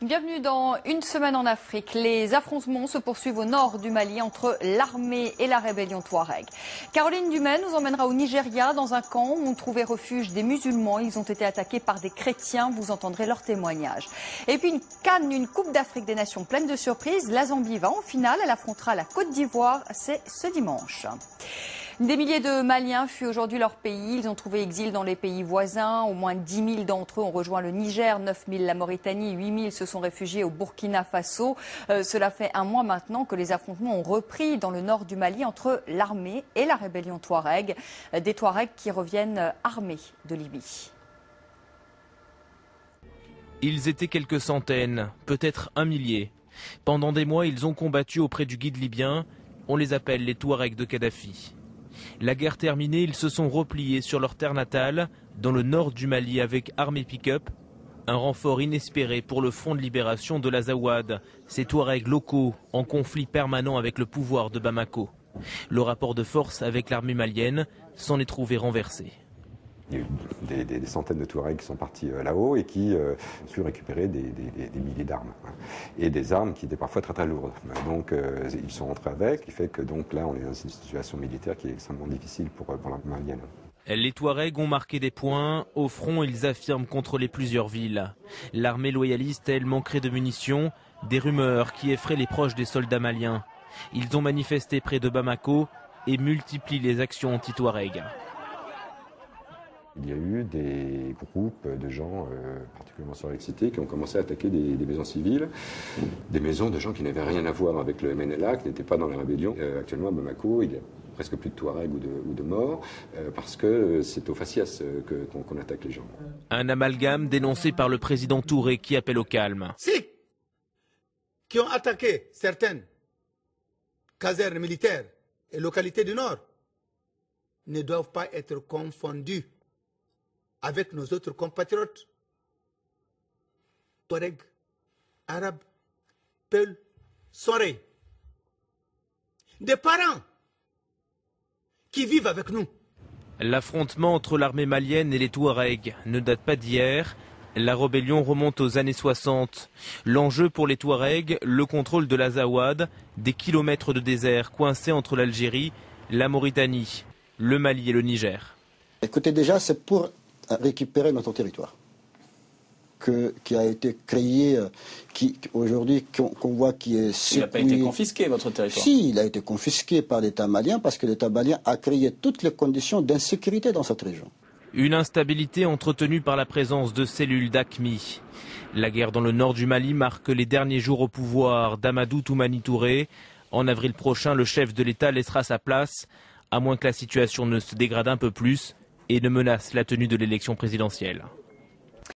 Bienvenue dans Une semaine en Afrique. Les affrontements se poursuivent au nord du Mali entre l'armée et la rébellion Touareg. Caroline Dumais nous emmènera au Nigeria dans un camp où on trouvait refuge des musulmans. Ils ont été attaqués par des chrétiens. Vous entendrez leur témoignage. Et puis une Coupe d'Afrique des Nations pleine de surprises. La Zambie va en finale. Elle affrontera la Côte d'Ivoire. C'est ce dimanche. Des milliers de Maliens fuient aujourd'hui leur pays. Ils ont trouvé exil dans les pays voisins. Au moins 10 000 d'entre eux ont rejoint le Niger, 9 000 la Mauritanie, 8 000 se sont réfugiés au Burkina Faso. Cela fait un mois maintenant que les affrontements ont repris dans le nord du Mali entre l'armée et la rébellion Touareg. Des Touaregs qui reviennent armés de Libye. Ils étaient quelques centaines, peut-être un millier. Pendant des mois, ils ont combattu auprès du guide libyen. On les appelle les Touaregs de Kadhafi. La guerre terminée, ils se sont repliés sur leur terre natale, dans le nord du Mali avec armée pick-up. Un renfort inespéré pour le front de libération de l'Azawad, ces Touaregs locaux en conflit permanent avec le pouvoir de Bamako. Le rapport de force avec l'armée malienne s'en est trouvé renversé. Il y a eu des centaines de Touaregs qui sont partis là-haut et qui ont su récupérer des milliers d'armes. Et des armes qui étaient parfois très très lourdes. Donc ils sont rentrés avec, ce qui fait que donc, là on est dans une situation militaire qui est extrêmement difficile pour l'armée malienne. Les Touaregs ont marqué des points. Au front, ils affirment contrôler plusieurs villes. L'armée loyaliste, elle, manquerait de munitions. Des rumeurs qui effraient les proches des soldats maliens. Ils ont manifesté près de Bamako et multiplient les actions anti-Touaregs. Il y a eu des groupes de gens particulièrement surexcités qui ont commencé à attaquer des maisons civiles, des maisons de gens qui n'avaient rien à voir avec le MNLA, qui n'étaient pas dans la rébellion. Actuellement à Bamako, il y a presque plus de Touaregs ou de morts, parce que c'est au faciès qu'on attaque les gens. Un amalgame dénoncé par le président Touré qui appelle au calme. Ceux qui ont attaqué certaines casernes militaires et localités du Nord ne doivent pas être confondus avec nos autres compatriotes, Touaregs, Arabes, Peuls, Soré, des parents qui vivent avec nous. L'affrontement entre l'armée malienne et les Touaregs ne date pas d'hier. La rébellion remonte aux années 60. L'enjeu pour les Touaregs, le contrôle de l'Azawad, des kilomètres de désert coincés entre l'Algérie, la Mauritanie, le Mali et le Niger. Écoutez, déjà, c'est pour récupérer notre territoire qui a été créé, aujourd'hui qu'on voit qui est secoué. Il n'a pas été confisqué, votre territoire? Si, il a été confisqué par l'État malien parce que l'État malien a créé toutes les conditions d'insécurité dans cette région. Une instabilité entretenue par la présence de cellules d'AQMI. La guerre dans le nord du Mali marque les derniers jours au pouvoir d'Amadou Toumani Touré. En avril prochain, le chef de l'État laissera sa place, à moins que la situation ne se dégrade un peu plus et ne menace la tenue de l'élection présidentielle.